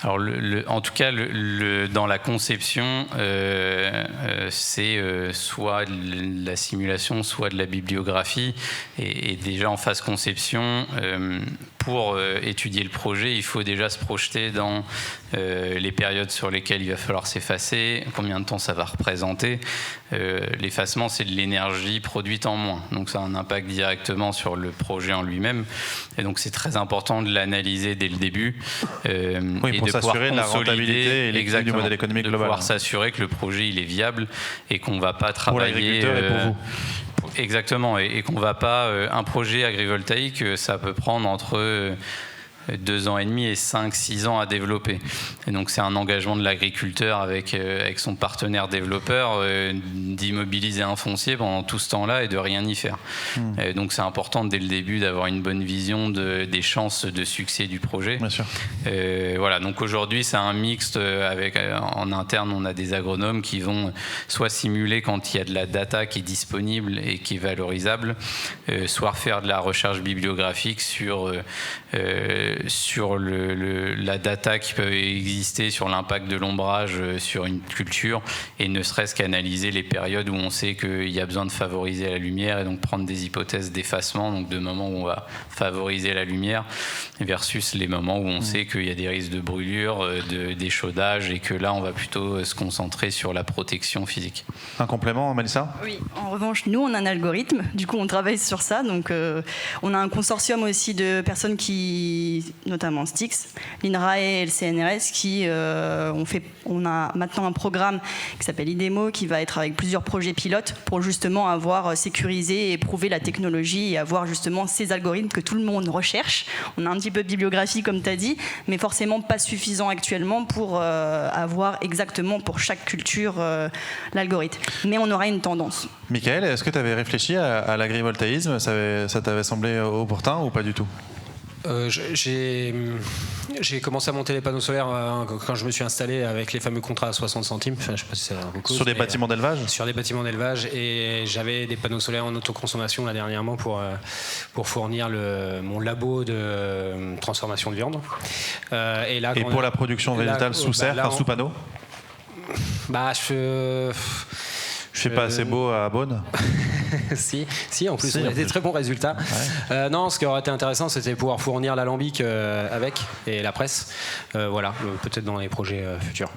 Alors, en tout cas, dans la conception, c'est soit de la simulation, soit de la bibliographie. Et déjà en phase conception, pour étudier le projet, il faut déjà se projeter dans les périodes sur lesquelles il va falloir s'effacer, combien de temps ça va représenter. L'effacement, c'est de l'énergie produite en moins. Donc ça a un impact directement sur le projet en lui-même. Et donc c'est très important de l'analyser dès le début. Oui, pour s'assurer de la rentabilité et l'équilibre du modèle économique global. De pouvoir s'assurer que le projet il est viable et qu'on ne va pas travailler... Pour l'agriculteur et pour vous. Exactement, et qu'on ne va pas... un projet agrivoltaïque, ça peut prendre entre 2 ans et demi et 5-6 ans à développer. Et donc c'est un engagement de l'agriculteur avec son partenaire développeur d'immobiliser un foncier pendant tout ce temps-là et de rien y faire. Et donc c'est important dès le début d'avoir une bonne vision des chances de succès du projet. Bien sûr. Voilà, donc aujourd'hui c'est un mixte avec en interne on a des agronomes qui vont soit simuler quand il y a de la data qui est disponible et qui est valorisable, soit faire de la recherche bibliographique sur la data qui peut exister sur l'impact de l'ombrage sur une culture, et ne serait-ce qu'analyser les périodes où on sait qu'il y a besoin de favoriser la lumière, et donc prendre des hypothèses d'effacement, donc de moments où on va favoriser la lumière versus les moments où on sait qu'il y a des risques de brûlure, d'échaudage, et que là on va plutôt se concentrer sur la protection physique. Un complément, Mélissa ? Oui, en revanche, nous on a un algorithme, du coup on travaille sur ça, donc on a un consortium aussi de personnes qui, notamment Stix, l'INRAE et le CNRS, on a maintenant un programme qui s'appelle IDEMO, qui va être avec plusieurs projets pilotes pour justement avoir sécurisé et prouvé la technologie et avoir justement ces algorithmes que tout le monde recherche. On a un petit peu de bibliographie comme tu as dit, mais forcément pas suffisant actuellement pour avoir exactement pour chaque culture l'algorithme. Mais on aura une tendance. Michael, est-ce que tu avais réfléchi à l'agrivoltaïsme ? Ça t'avait semblé opportun ou pas du tout ? J'ai commencé à monter les panneaux solaires quand je me suis installé avec les fameux contrats à 60 centimes. Enfin, je sais pas si ça vous cause, Sur des bâtiments d'élevage ? Sur des bâtiments d'élevage. Et j'avais des panneaux solaires en autoconsommation là dernièrement pour fournir mon labo de transformation de viande. Et pour la production végétale sous serre, sous panneau ? Je suis pas assez beau à Beaune. si, en plus, on a des très bons résultats. Ouais. Non, ce qui aurait été intéressant, c'était pouvoir fournir l'alambic avec et la presse. Voilà, peut-être dans les projets futurs.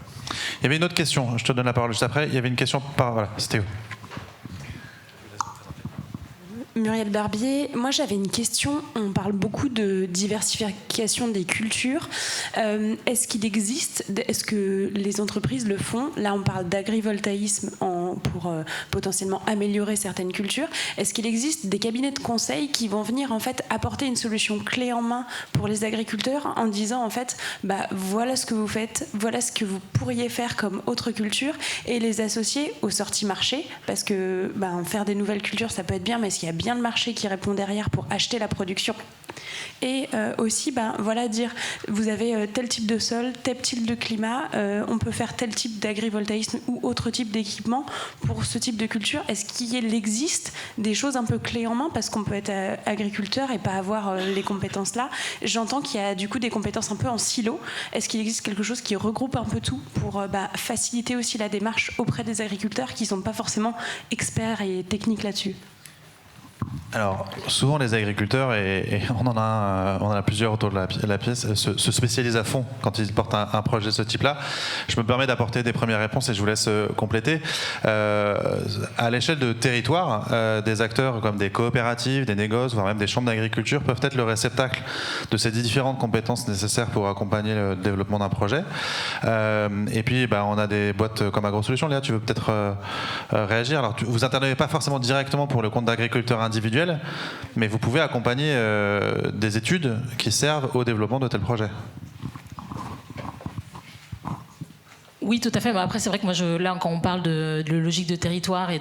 Il y avait une autre question, je te donne la parole juste après. Il y avait une question voilà, c'était où ? Muriel Barbier, moi j'avais une question. On parle beaucoup de diversification des cultures. Est-ce qu'il existe, est-ce que les entreprises le font ? Là, on parle d'agrivoltaïsme pour potentiellement améliorer certaines cultures. Est-ce qu'il existe des cabinets de conseil qui vont venir en fait apporter une solution clé en main pour les agriculteurs en disant en fait, voilà ce que vous faites, voilà ce que vous pourriez faire comme autre culture et les associer aux sorties marché, parce que faire des nouvelles cultures ça peut être bien, mais est-ce qu'il y a bien le marché qui répond derrière pour acheter la production. Et aussi, dire, vous avez tel type de sol, tel type de climat, on peut faire tel type d'agrivoltaïsme ou autre type d'équipement pour ce type de culture. Est-ce qu'il existe des choses un peu clés en main, parce qu'on peut être agriculteur et pas avoir les compétences là. J'entends qu'il y a du coup des compétences un peu en silo. Est-ce qu'il existe quelque chose qui regroupe un peu tout pour faciliter aussi la démarche auprès des agriculteurs qui ne sont pas forcément experts et techniques là-dessus ? Alors, souvent les agriculteurs, et on en a plusieurs autour de la pièce, se spécialisent à fond quand ils portent un projet de ce type-là. Je me permets d'apporter des premières réponses et je vous laisse compléter. À l'échelle de territoire, des acteurs comme des coopératives, des négoces, voire même des chambres d'agriculture peuvent être le réceptacle de ces différentes compétences nécessaires pour accompagner le développement d'un projet. Et puis, on a des boîtes comme AgroSolutions. Léa, tu veux peut-être réagir ? Alors, vous intervenez pas forcément directement pour le compte d'agriculteurs individuels, mais vous pouvez accompagner des études qui servent au développement de tels projets. Oui, tout à fait. Après, c'est vrai que moi, là, quand on parle de logique de territoire et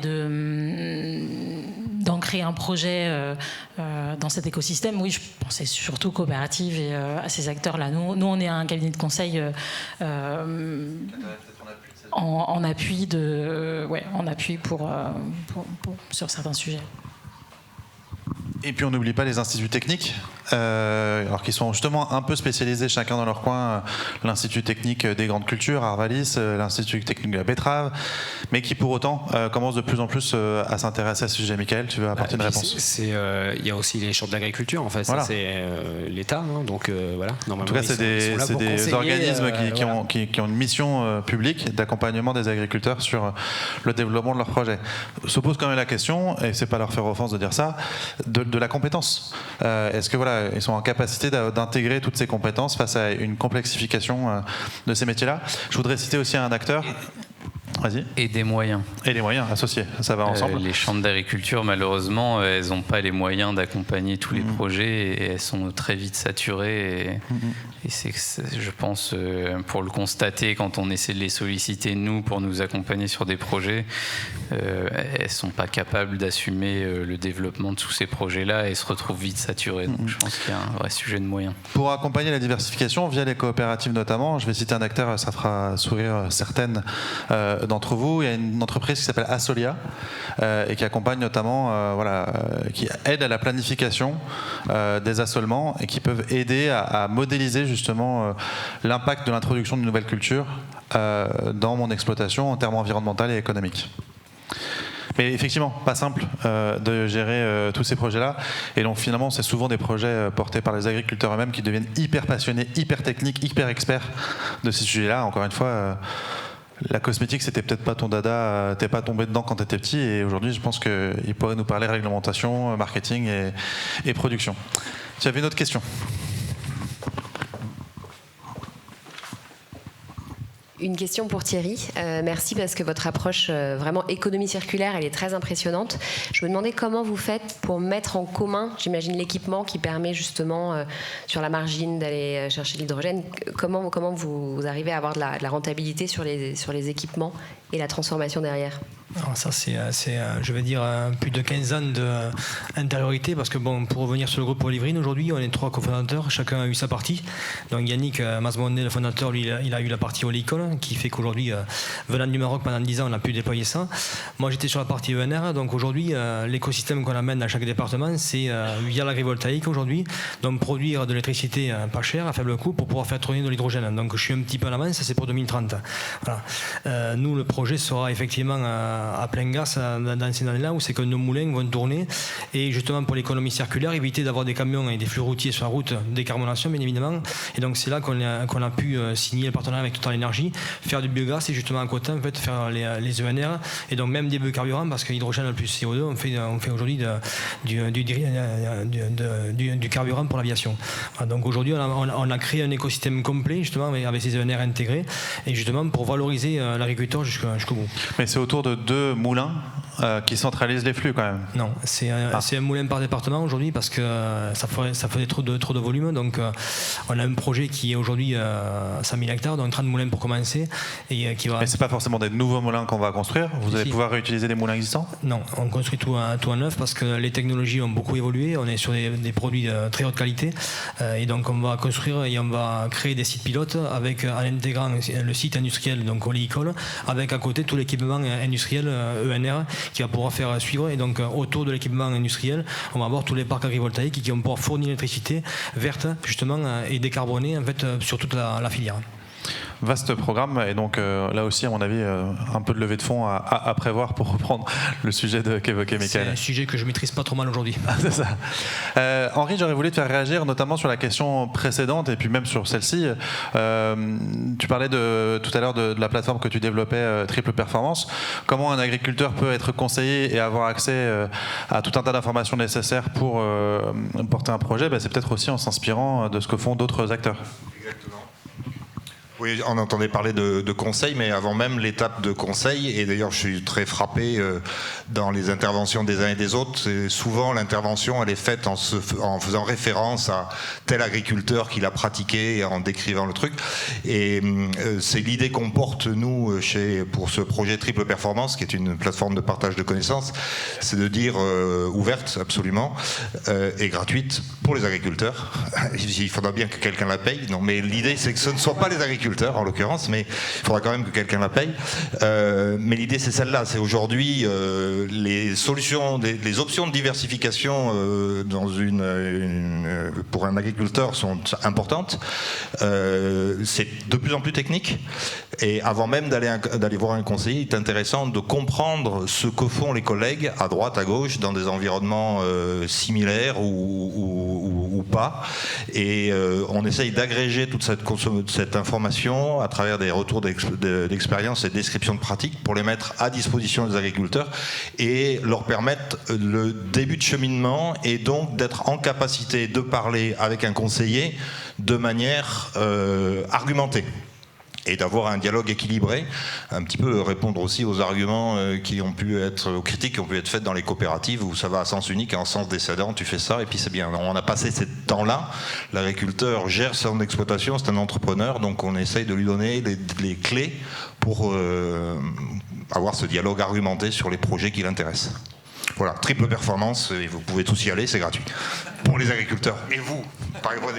d'ancrer un projet dans cet écosystème, oui, je pensais surtout coopérative et à ces acteurs-là. Nous, on est un cabinet de conseil en appui sur certains sujets. Et puis on n'oublie pas les instituts techniques, alors qui sont justement un peu spécialisés chacun dans leur coin. L'Institut technique des grandes cultures, Arvalis, l'Institut technique de la betterave, mais qui pour autant commencent de plus en plus à s'intéresser à ce sujet. Michael, tu veux apporter une réponse ? Il y a aussi les chambres d'agriculture, en fait. Voilà. Ça, c'est l'État, donc voilà. En tout cas, c'est des organismes qui ont une mission publique d'accompagnement des agriculteurs sur le développement de leurs projets. Se pose quand même la question, et c'est pas leur faire offense de dire ça, de la compétence. Est-ce que ils sont en capacité d'intégrer toutes ces compétences face à une complexification de ces métiers-là ? Je voudrais citer aussi un acteur. Vas-y. Et des moyens. Et les moyens associés, ça va ensemble. Les chambres d'agriculture, malheureusement, elles n'ont pas les moyens d'accompagner tous les projets et elles sont très vite saturées. Et c'est, je pense, pour le constater, quand on essaie de les solliciter, nous, pour nous accompagner sur des projets, elles ne sont pas capables d'assumer le développement de tous ces projets-là et se retrouvent vite saturées. Donc je pense qu'il y a un vrai sujet de moyens. Pour accompagner la diversification, via les coopératives notamment, je vais citer un acteur, ça fera sourire certaines d'entre vous. Il y a une entreprise qui s'appelle Asolia et qui accompagne notamment, qui aide à la planification des assolements et qui peuvent aider à modéliser justement l'impact de l'introduction d'une nouvelle culture dans mon exploitation en termes environnementaux et économiques. Mais effectivement, pas simple de gérer tous ces projets-là. Et donc finalement, c'est souvent des projets portés par les agriculteurs eux-mêmes qui deviennent hyper passionnés, hyper techniques, hyper experts de ces sujets-là. Encore une fois, la cosmétique, c'était peut-être pas ton dada, t'es pas tombé dedans quand t'étais petit. Et aujourd'hui, je pense qu'il pourrait nous parler réglementation, marketing et production. Tu avais une autre question ? Une question pour Thierry. Merci parce que votre approche vraiment économie circulaire, elle est très impressionnante. Je me demandais comment vous faites pour mettre en commun, j'imagine, l'équipement qui permet justement sur la margine d'aller chercher l'hydrogène. Comment vous arrivez à avoir de la rentabilité sur les équipements et la transformation derrière ? Alors ça, c'est je vais dire, plus de 15 ans d'intériorité, parce que bon, pour revenir sur le groupe Olivrine, aujourd'hui, on est 3 cofondateurs, chacun a eu sa partie. Donc Yannick Masmonnet, le fondateur, lui, il a eu la partie oléicole, qui fait qu'aujourd'hui, venant du Maroc pendant 10 ans, on a pu déployer ça. Moi, j'étais sur la partie ENR, donc aujourd'hui, l'écosystème qu'on amène à chaque département, c'est via l'agrivoltaïque aujourd'hui, donc produire de l'électricité pas chère, à faible coût, pour pouvoir faire tourner de l'hydrogène. Donc je suis un petit peu en avance, ça c'est pour 2030. Voilà. Nous, le projet sera effectivement à plein gaz dans ces années-là, où c'est que nos moulins vont tourner, et justement pour l'économie circulaire, éviter d'avoir des camions et des flux routiers sur la route, décarbonation bien évidemment. Et donc c'est là qu'on a pu signer le partenariat avec Total Energy, faire du biogaz, et justement à côté en fait faire les ENR, et donc même des biocarburants, parce que l'hydrogène plus CO2, on fait aujourd'hui du carburant pour l'aviation. Voilà, donc aujourd'hui on a créé un écosystème complet justement avec ces ENR intégrés, et justement pour valoriser l'agriculteur jusqu'au bout. Mais c'est autour de 2 moulins qui centralisent les flux quand même. Non, c'est un moulin par département aujourd'hui, parce que ça ferait trop de volume. Donc on a un projet qui est aujourd'hui à 100 000 hectares, donc 30 moulins pour commencer. Et qui va... Mais c'est pas forcément des nouveaux moulins qu'on va construire. Vous allez pouvoir réutiliser des moulins existants? Non, on construit tout en neuf, parce que les technologies ont beaucoup évolué. On est sur des produits de très haute qualité. Et donc on va construire et on va créer des sites pilotes en intégrant le site industriel, donc oléicole, avec à côté tout l'équipement industriel ENR qui va pouvoir faire suivre. Et donc autour de l'équipement industriel, on va avoir tous les parcs agrivoltaïques qui vont pouvoir fournir l'électricité verte justement et décarbonée en fait sur toute la filière. Vaste programme, et donc là aussi à mon avis un peu de levée de fonds à prévoir, pour reprendre le sujet qu'évoquait Michael. C'est un sujet que je maîtrise pas trop mal aujourd'hui. C'est ça. Henri, j'aurais voulu te faire réagir notamment sur la question précédente et puis même sur celle-ci. Tu parlais tout à l'heure de la plateforme que tu développais, Triple Performance. Comment un agriculteur peut être conseillé et avoir accès à tout un tas d'informations nécessaires pour porter un projet? C'est peut-être aussi en s'inspirant de ce que font d'autres acteurs. Exactement. Oui, on entendait parler de conseil, mais avant même l'étape de conseil, et d'ailleurs je suis très frappé dans les interventions des uns et des autres, c'est souvent l'intervention elle est faite en faisant référence à tel agriculteur qui l'a pratiqué, et en décrivant le truc. Et c'est l'idée qu'on porte nous pour ce projet Triple Performance, qui est une plateforme de partage de connaissances, c'est de dire ouverte absolument et gratuite pour les agriculteurs. Il faudra bien que quelqu'un la paye, non, mais l'idée c'est que ce ne soit pas les agriculteurs en l'occurrence, mais il faudra quand même que quelqu'un la paye. Mais l'idée c'est celle-là, c'est aujourd'hui les solutions, les options de diversification pour un agriculteur sont importantes. C'est de plus en plus technique, et avant même d'aller voir un conseiller, il est intéressant de comprendre ce que font les collègues à droite, à gauche, dans des environnements similaires ou pas, et on essaye d'agréger toute cette information à travers des retours d'expérience et descriptions de pratiques pour les mettre à disposition des agriculteurs et leur permettre le début de cheminement, et donc d'être en capacité de parler avec un conseiller de manière argumentée, et d'avoir un dialogue équilibré, un petit peu répondre aussi aux arguments aux critiques qui ont pu être faites dans les coopératives, où ça va à sens unique et en sens décédant, tu fais ça et puis c'est bien. On a passé ce temps-là, l'agriculteur gère son exploitation, c'est un entrepreneur, donc on essaye de lui donner les clés pour avoir ce dialogue argumenté sur les projets qui l'intéressent. Voilà, Triple Performance, et vous pouvez tous y aller, c'est gratuit. Pour les agriculteurs. Et vous, par exemple,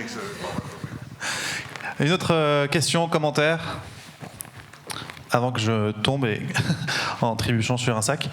une autre question, commentaire, avant que je tombe en trébuchant sur un sac.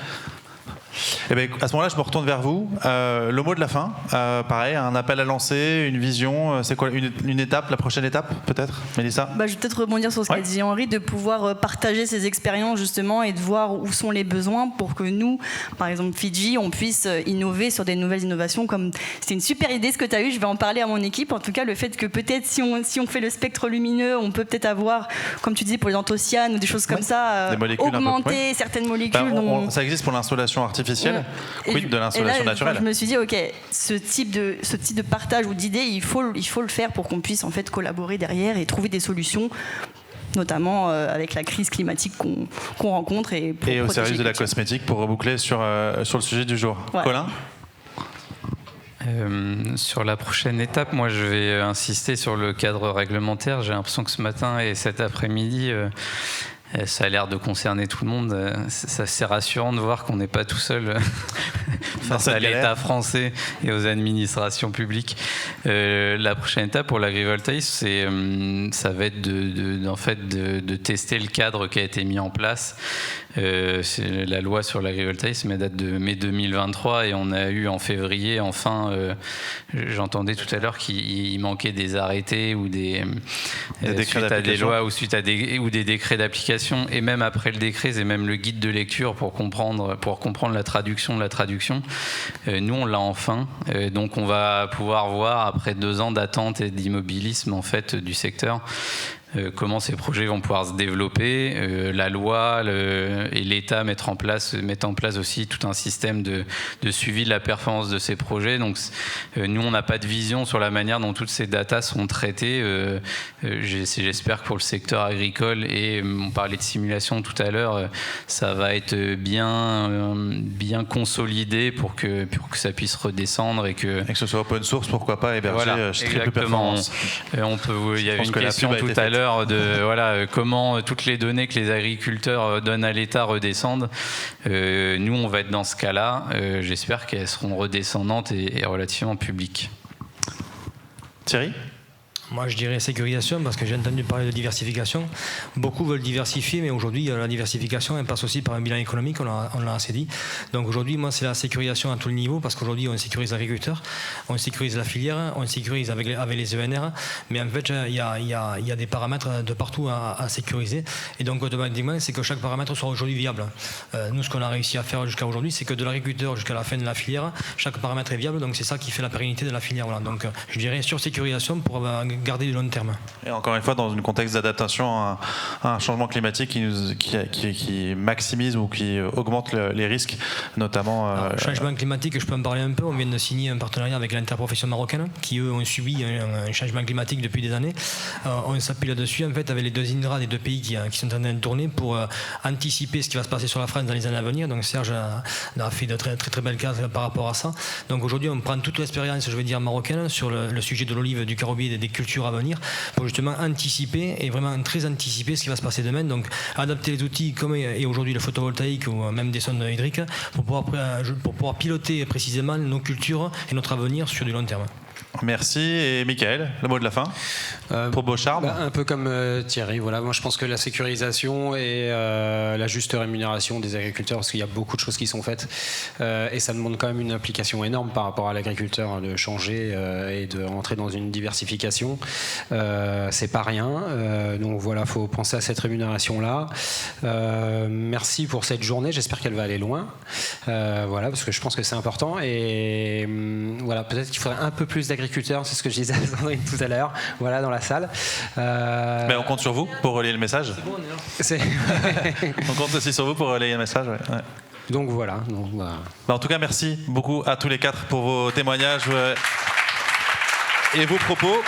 Eh bien, à ce moment-là, je me retourne vers vous. Le mot de la fin, pareil, un appel à lancer, une vision. C'est quoi une étape, la prochaine étape, peut-être, Mélissa? Je vais peut-être rebondir sur ce qu'a dit Henri, de pouvoir partager ses expériences justement et de voir où sont les besoins pour que nous, par exemple Fidji, on puisse innover sur des nouvelles innovations. Comme c'était une super idée ce que tu as eu, je vais en parler à mon équipe. En tout cas, le fait que peut-être si on fait le spectre lumineux, on peut peut-être avoir, comme tu disais pour les anthocyanes ou des choses comme ça, augmenter certaines molécules. Ça existe pour l'insolation artificielle. Quid de l'insolation naturelle? Je me suis dit, ok, ce type de partage ou d'idée, il faut le faire pour qu'on puisse en fait collaborer derrière et trouver des solutions, notamment avec la crise climatique qu'on rencontre. Et au service de la cosmétique, pour reboucler sur le sujet du jour. Ouais. Colin? Sur la prochaine étape, moi je vais insister sur le cadre réglementaire. J'ai l'impression que ce matin et cet après-midi, Ça a l'air de concerner tout le monde. C'est rassurant de voir qu'on n'est pas tout seul face à l'État français et aux administrations publiques. La prochaine étape pour l'agrivoltaïsme, ça va être de tester le cadre qui a été mis en place. La loi sur l'agrivoltaïsme date de mai 2023 et on a eu en février, enfin, j'entendais tout à l'heure qu'il manquait des arrêtés ou des suite à des lois ou suite à des décrets d'application. Et même après le décret, c'est même le guide de lecture pour comprendre la traduction de la traduction. Nous, on l'a enfin. Donc, on va pouvoir voir, après 2 ans d'attente et d'immobilisme en fait, du secteur, comment ces projets vont pouvoir se développer. La loi et l'État mettent en place aussi tout un système de suivi de la performance de ces projets. Donc, nous, on n'a pas de vision sur la manière dont toutes ces datas sont traitées. J'espère que pour le secteur agricole, et on parlait de simulation tout à l'heure, ça va être bien consolidé pour que ça puisse redescendre et que ce soit open source, pourquoi pas héberger Triple Performance. Il y avait une question tout à l'heure de comment toutes les données que les agriculteurs donnent à l'État redescendent. Nous, on va être dans ce cas-là. J'espère qu'elles seront redescendantes et relativement publiques. Thierry ? Moi, je dirais sécurisation, parce que j'ai entendu parler de diversification. Beaucoup veulent diversifier, mais aujourd'hui, la diversification, elle passe aussi par un bilan économique, on l'a assez dit. Donc aujourd'hui, moi, c'est la sécurisation à tous les niveaux, parce qu'aujourd'hui, on sécurise l'agriculteur, on sécurise la filière, on sécurise avec les ENR, mais en fait, il y a des paramètres de partout à sécuriser. Et donc, automatiquement, c'est que chaque paramètre soit aujourd'hui viable. Nous, ce qu'on a réussi à faire jusqu'à aujourd'hui, c'est que de l'agriculteur jusqu'à la fin de la filière, chaque paramètre est viable, donc c'est ça qui fait la pérennité de la filière. Voilà. Donc, je dirais sur sécurisation pour garder du long terme. Et encore une fois, dans un contexte d'adaptation à un changement climatique qui maximise ou qui augmente les risques, notamment... Le changement climatique, je peux en parler un peu. On vient de signer un partenariat avec l'interprofession marocaine, qui eux ont subi un changement climatique depuis des années. On s'appuie là-dessus, en fait, avec les 2 INRA des 2 pays qui sont en train de tourner pour anticiper ce qui va se passer sur la France dans les années à venir. Donc Serge a fait de très, très, très belles cases par rapport à ça. Donc aujourd'hui, on prend toute l'expérience, je vais dire, marocaine sur le sujet de l'olive, du carobier et des cultures à venir pour justement anticiper et vraiment très anticiper ce qui va se passer demain. Donc adapter les outils comme est aujourd'hui le photovoltaïque ou même des sondes hydriques pour pouvoir piloter précisément nos cultures et notre avenir sur du long terme. Merci. Et Michael, le mot de la fin pour Beaucharme. Un peu comme Thierry, voilà. Moi je pense que la sécurisation et la juste rémunération des agriculteurs, parce qu'il y a beaucoup de choses qui sont faites et ça demande quand même une application énorme par rapport à l'agriculteur de changer et de rentrer dans une diversification. C'est pas rien. Donc voilà, il faut penser à cette rémunération-là. Merci pour cette journée, j'espère qu'elle va aller loin. Voilà, parce que je pense que c'est important. Et voilà, peut-être qu'il faudrait un peu plus d'agriculteurs, c'est ce que je disais à Sandrine tout à l'heure, voilà, dans la salle. Mais on compte sur vous pour relayer le message. C'est bon, on compte aussi sur vous pour relayer le message. Ouais. Donc voilà. En tout cas, merci beaucoup à tous les 4 pour vos témoignages et vos propos.